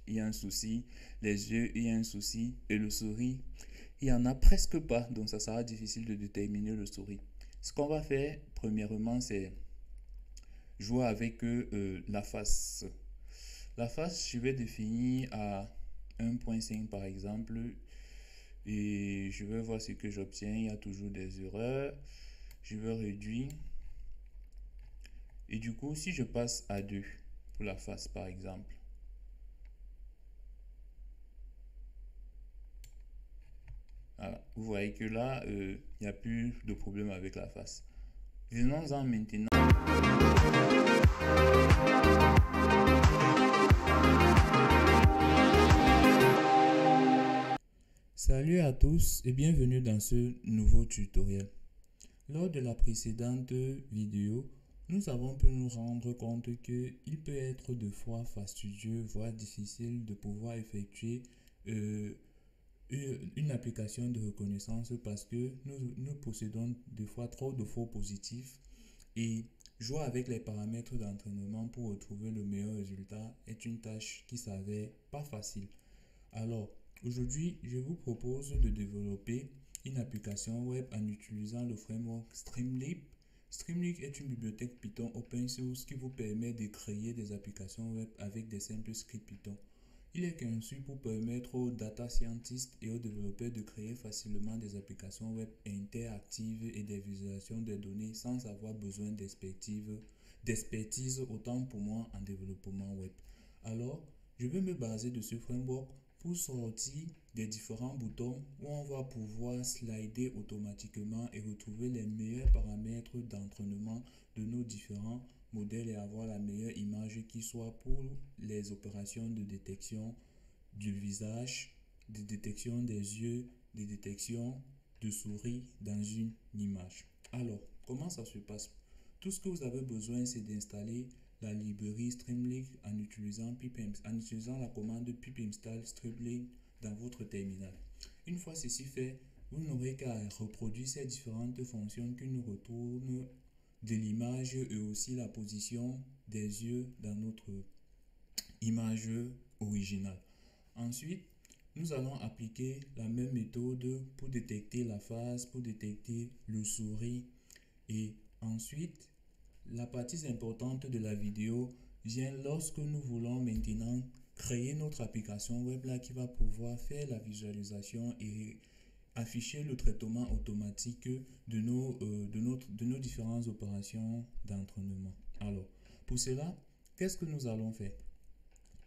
il y a un souci. Les yeux, il y a un souci. Et le souris, il n'y en a presque pas. Donc, ça sera difficile de déterminer le souris. Ce qu'on va faire, premièrement, c'est jouer avec la face. La face, je vais définir à 1.5 par exemple. Et je vais voir ce que j'obtiens. Il y a toujours des erreurs. Je vais réduire. Et du coup, si je passe à 2 pour la face par exemple. Voilà. Vous voyez que là, il n'y a plus de problème avec la face. Venons-en maintenant. Salut à tous et bienvenue dans ce nouveau tutoriel. Lors de la précédente vidéo, nous avons pu nous rendre compte qu'il peut être de fois fastidieux, voire difficile de pouvoir effectuer une application de reconnaissance parce que nous possédons des fois trop de faux positifs et jouer avec les paramètres d'entraînement pour retrouver le meilleur résultat est une tâche qui s'avère pas facile. Alors, aujourd'hui, je vous propose de développer une application web en utilisant le framework Streamlit. Streamlit est une bibliothèque Python open source qui vous permet de créer des applications web avec des simples scripts Python. Il est conçu pour permettre aux data scientists et aux développeurs de créer facilement des applications web interactives et des visualisations des données sans avoir besoin d'expertise autant pour moi en développement web. Alors, je vais me baser de ce framework pour sortir des différents boutons où on va pouvoir slider automatiquement et retrouver les meilleurs paramètres d'entraînement de nos différents modèles et avoir la meilleure image qui soit pour les opérations de détection du visage, de détection des yeux, de détection de souris dans une image. Alors, comment ça se passe? Tout ce que vous avez besoin, c'est d'installer la librairie Streamlit en utilisant la commande pip install Streamlit dans votre terminal. Une fois ceci fait, vous n'aurez qu'à reproduire ces différentes fonctions qui nous retournent de l'image et aussi la position des yeux dans notre image originale. Ensuite, nous allons appliquer la même méthode pour détecter la face, pour détecter le souris. Et ensuite, la partie importante de la vidéo vient lorsque nous voulons maintenant créer notre application web là qui va pouvoir faire la visualisation et afficher le traitement automatique de nos différentes opérations d'entraînement. Alors, pour cela, qu'est-ce que nous allons faire?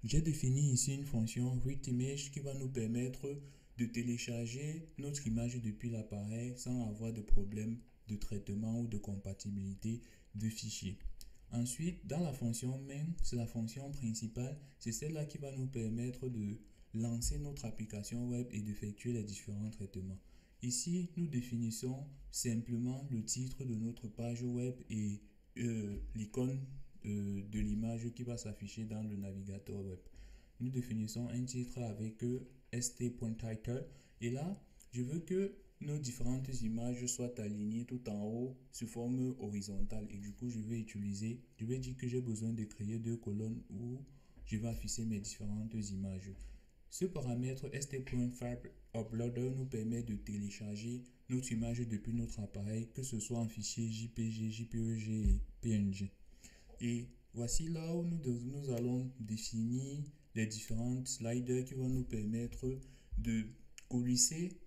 J'ai défini ici une fonction readImage qui va nous permettre de télécharger notre image depuis l'appareil sans avoir de problème de traitement ou de compatibilité de fichiers. Ensuite, dans la fonction main, c'est la fonction principale, c'est celle-là qui va nous permettre de lancer notre application web et d'effectuer les différents traitements. Ici, nous définissons simplement le titre de notre page web et l'icône de l'image qui va s'afficher dans le navigateur web. Nous définissons un titre avec st.title et là, je veux que nos différentes images soient alignées tout en haut sous forme horizontale et du coup je vais dire que j'ai besoin de créer deux colonnes où je vais afficher mes différentes images. Ce paramètre st.fileUploader nous permet de télécharger notre image depuis notre appareil, que ce soit en fichier JPG, JPEG et PNG. Et voici là où nous allons définir les différentes sliders qui vont nous permettre de coulisser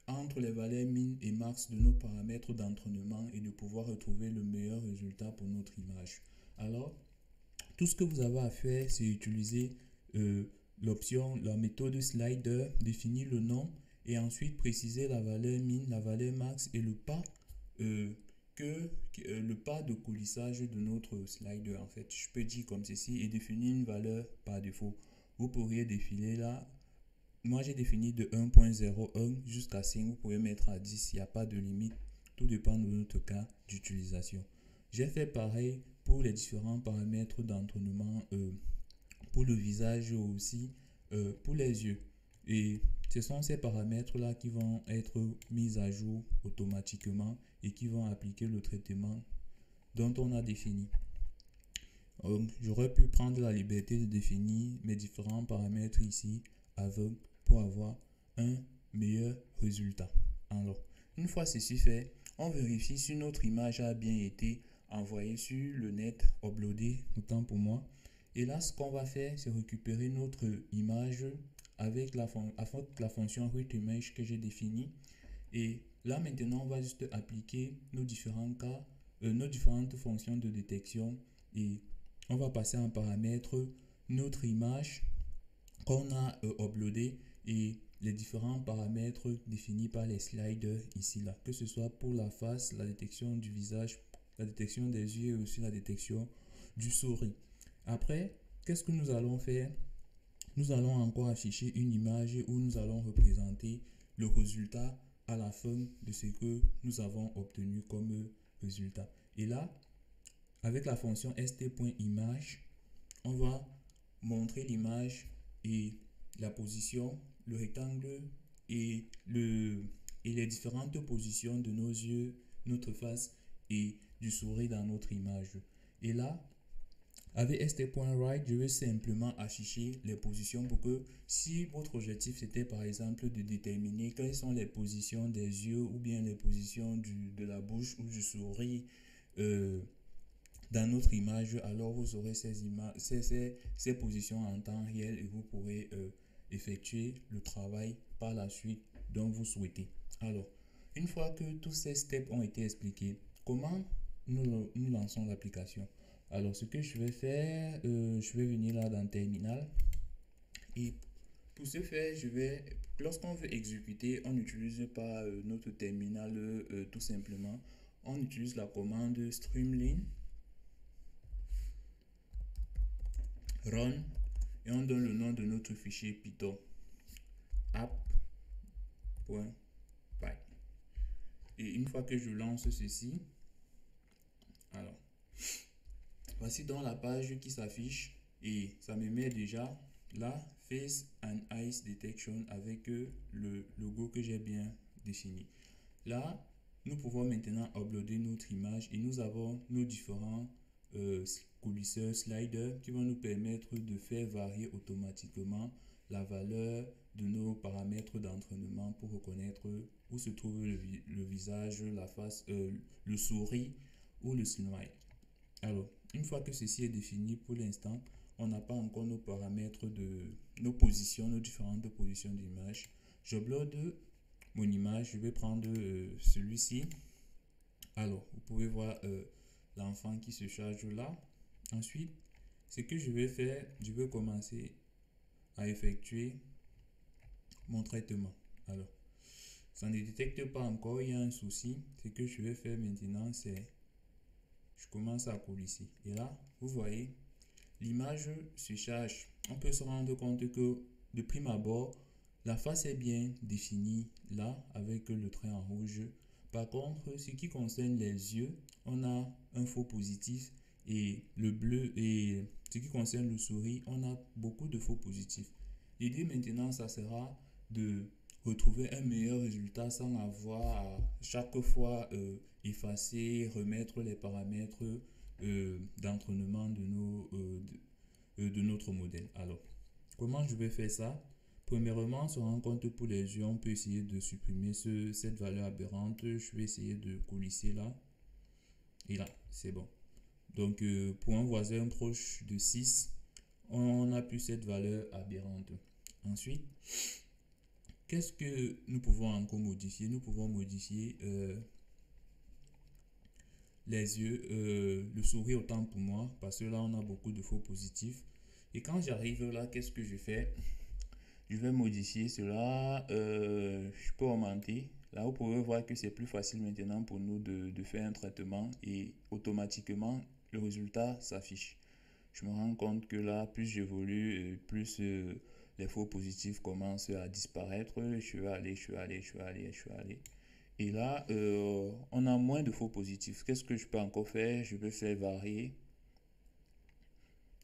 entre les valeurs min et max de nos paramètres d'entraînement et de pouvoir retrouver le meilleur résultat pour notre image. Alors, tout ce que vous avez à faire, c'est utiliser la méthode slider, définir le nom et ensuite préciser la valeur min, la valeur max et le pas le pas de coulissage de notre slider. En fait, je peux dire comme ceci et définir une valeur par défaut. Vous pourriez défiler là. Moi, j'ai défini de 1.01 jusqu'à 5. Vous pouvez mettre à 10. Il n'y a pas de limite. Tout dépend de notre cas d'utilisation. J'ai fait pareil pour les différents paramètres d'entraînement pour le visage aussi, pour les yeux. Et ce sont ces paramètres-là qui vont être mis à jour automatiquement et qui vont appliquer le traitement dont on a défini. J'aurais pu prendre la liberté de définir mes différents paramètres ici aveugles pour avoir un meilleur résultat. Alors, une fois ceci fait, on vérifie si notre image a bien été envoyée sur le net, uploadée, autant pour moi. Et là, ce qu'on va faire, c'est récupérer notre image avec la fonction readImage que j'ai définie. Et là, maintenant, on va juste appliquer nos différents cas, nos différentes fonctions de détection et on va passer en paramètre notre image qu'on a uploadé et les différents paramètres définis par les sliders ici là, que ce soit pour la face, la détection du visage, la détection des yeux et aussi la détection du souris. Après, qu'est-ce que nous allons faire? Nous allons encore afficher une image où nous allons représenter le résultat à la fin de ce que nous avons obtenu comme résultat. Et là, avec la fonction st.image, on va montrer l'image et la position, le rectangle et les différentes positions de nos yeux, notre face et du souris dans notre image. Et là, avec st.right, je vais simplement afficher les positions pour que si votre objectif c'était par exemple de déterminer quelles sont les positions des yeux ou bien les positions de la bouche ou du souris dans notre image, alors vous aurez ces positions en temps réel et vous pourrez effectuer le travail par la suite dont vous souhaitez. Alors, une fois que tous ces steps ont été expliqués, comment nous lançons l'application? Alors, ce que je vais faire, je vais venir là dans Terminal et pour ce faire, lorsqu'on veut exécuter, on n'utilise pas notre terminal tout simplement. On utilise la commande Streamline run et on donne le nom de notre fichier Python app.py. Et une fois que je lance ceci, alors voici donc la page qui s'affiche et ça me met déjà là Face and Eyes Detection avec le logo que j'ai bien défini. Là, nous pouvons maintenant uploader notre image et nous avons nos différents coulisseurs sliders qui vont nous permettre de faire varier automatiquement la valeur de nos paramètres d'entraînement pour reconnaître où se trouve le visage, la face, le souris ou le smile. Alors, une fois que ceci est défini pour l'instant, on n'a pas encore nos paramètres de nos positions, nos différentes positions d'image. J'upload mon image, je vais prendre celui-ci. Alors, vous pouvez voir l'enfant qui se charge là. Ensuite, ce que je vais faire, je vais commencer à effectuer mon traitement. Alors, ça ne détecte pas encore, il y a un souci. Ce que je vais faire maintenant, c'est je commence à coulisser. Et là, vous voyez, l'image se charge. On peut se rendre compte que de prime abord, la face est bien définie là avec le trait en rouge. Par contre, ce qui concerne les yeux, on a un faux positif et le bleu et ce qui concerne le souris, on a beaucoup de faux positifs. L'idée maintenant, ça sera de retrouver un meilleur résultat sans avoir à chaque fois effacer, remettre les paramètres d'entraînement de notre modèle. Alors, comment je vais faire ça? Premièrement, se rend compte pour les yeux, on peut essayer de supprimer cette valeur aberrante. Je vais essayer de coulisser là. Et là, c'est bon. Donc, pour un voisin proche de 6, on n'a plus cette valeur aberrante. Ensuite, qu'est-ce que nous pouvons encore modifier? Nous pouvons modifier les yeux, le sourire autant pour moi, parce que là, on a beaucoup de faux positifs. Et quand j'arrive là, qu'est-ce que je fais? Je vais modifier cela. Je peux augmenter. Là, vous pouvez voir que c'est plus facile maintenant pour nous de faire un traitement et automatiquement, le résultat s'affiche. Je me rends compte que là, plus j'évolue, plus les faux positifs commencent à disparaître. Je vais aller. Et là, on a moins de faux positifs. Qu'est-ce que je peux encore faire? Je vais faire varier.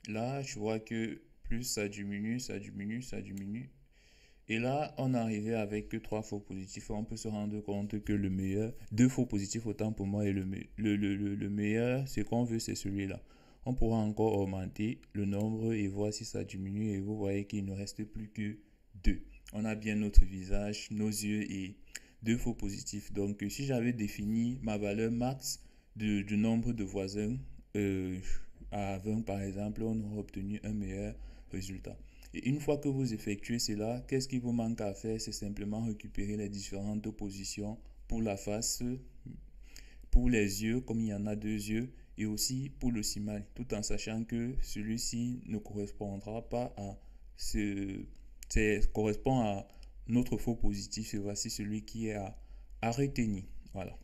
Là, je vois que plus ça diminue. Et là, on est arrivé avec 3 faux positifs. On peut se rendre compte que le meilleur, 2 faux positifs autant pour moi, et le meilleur, ce qu'on veut, c'est celui-là. on pourra encore augmenter le nombre et voir si ça diminue. Et vous voyez qu'il ne reste plus que 2. On a bien notre visage, nos yeux et 2 faux positifs. Donc, si j'avais défini ma valeur max du nombre de voisins à 20 par exemple, on aurait obtenu un meilleur résultat. Et une fois que vous effectuez cela, qu'est-ce qu'il vous manque à faire? C'est simplement récupérer les différentes positions pour la face, pour les yeux, comme il y en a 2 yeux, et aussi pour le smile, tout en sachant que celui-ci ne correspondra pas à correspond à notre faux positif, et voici celui qui est à retenir. Voilà.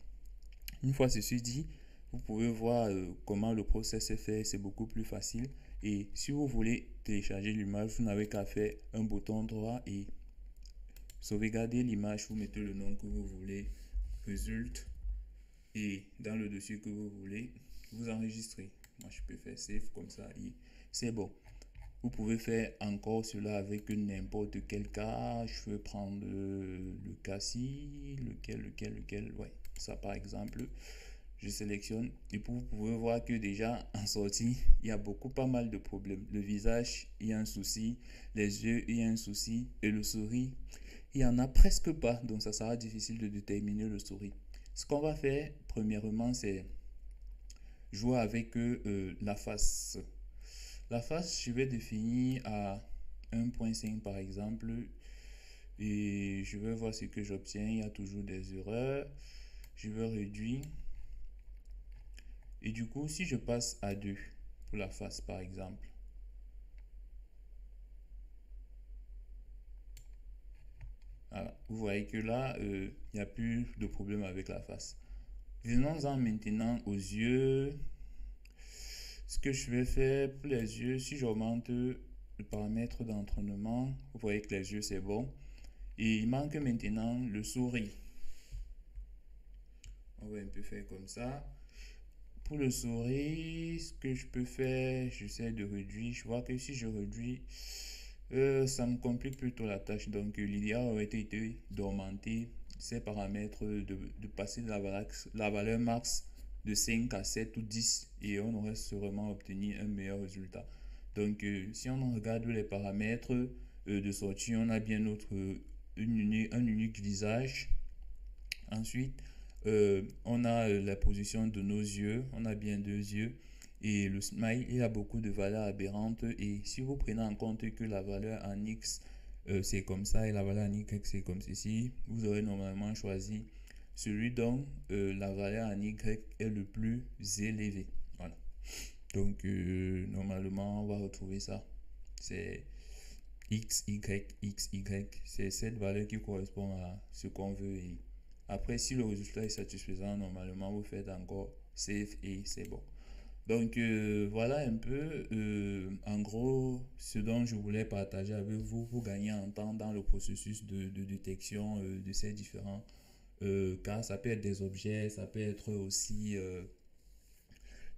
Une fois ceci dit, vous pouvez voir comment le process est fait, c'est beaucoup plus facile. Et si vous voulez télécharger l'image, vous n'avez qu'à faire un bouton droit et sauvegarder l'image. Vous mettez le nom que vous voulez, résulte, et dans le dossier que vous voulez, vous enregistrez. Moi, je peux faire save comme ça et c'est bon. Vous pouvez faire encore cela avec n'importe quel cas. Je vais prendre le cas-ci, lequel, ouais, ça par exemple. Je sélectionne et vous pouvez voir que déjà en sortie, il y a pas mal de problèmes. Le visage, il y a un souci. Les yeux, il y a un souci. Et le souris, il n'y en a presque pas. Donc, ça sera difficile de déterminer le souris. Ce qu'on va faire, premièrement, c'est jouer avec la face. La face, je vais définir à 1.5 par exemple. Et je vais voir ce que j'obtiens. Il y a toujours des erreurs. Je vais réduire. Et du coup, si je passe à 2 pour la face, par exemple, voilà, vous voyez que là, il n'y a plus de problème avec la face. Venons-en maintenant aux yeux. Ce que je vais faire pour les yeux, si j'augmente le paramètre d'entraînement, vous voyez que les yeux, c'est bon. Et il manque maintenant le souris. On va un peu faire comme ça. Pour le souris, ce que je peux faire, j'essaie de réduire. Je vois que si je réduis, ça me complique plutôt la tâche. Donc, l'idéal aurait été d'augmenter ces paramètres, de passer de la valeur max de 5 à 7 ou 10 et on aurait sûrement obtenu un meilleur résultat. Donc, si on regarde les paramètres de sortie, on a bien un unique visage. Ensuite, on a la position de nos yeux, on a bien 2 yeux et le smile, il a beaucoup de valeurs aberrantes et si vous prenez en compte que la valeur en X c'est comme ça et la valeur en Y c'est comme ceci, vous aurez normalement choisi celui dont la valeur en Y est le plus élevé. Voilà. Donc normalement on va retrouver ça. C'est X, Y, X, Y. C'est cette valeur qui correspond à ce qu'on veut. Et après, si le résultat est satisfaisant, normalement, vous faites encore save et c'est bon. Donc, voilà un peu, en gros, ce dont je voulais partager avec vous pour gagner en temps dans le processus de détection de ces différents cas. Ça peut être des objets, ça peut être aussi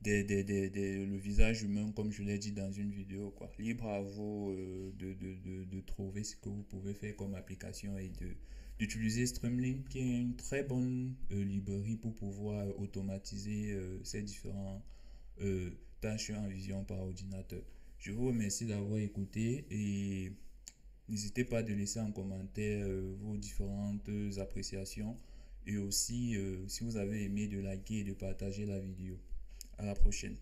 le visage humain, comme je l'ai dit dans une vidéo, quoi. Libre à vous de trouver ce que vous pouvez faire comme application et d'utiliser Streamlink, qui est une très bonne librairie pour pouvoir automatiser ces différents tâches en vision par ordinateur. Je vous remercie d'avoir écouté et n'hésitez pas à laisser en commentaire vos différentes appréciations et aussi si vous avez aimé de liker et de partager la vidéo. À la prochaine.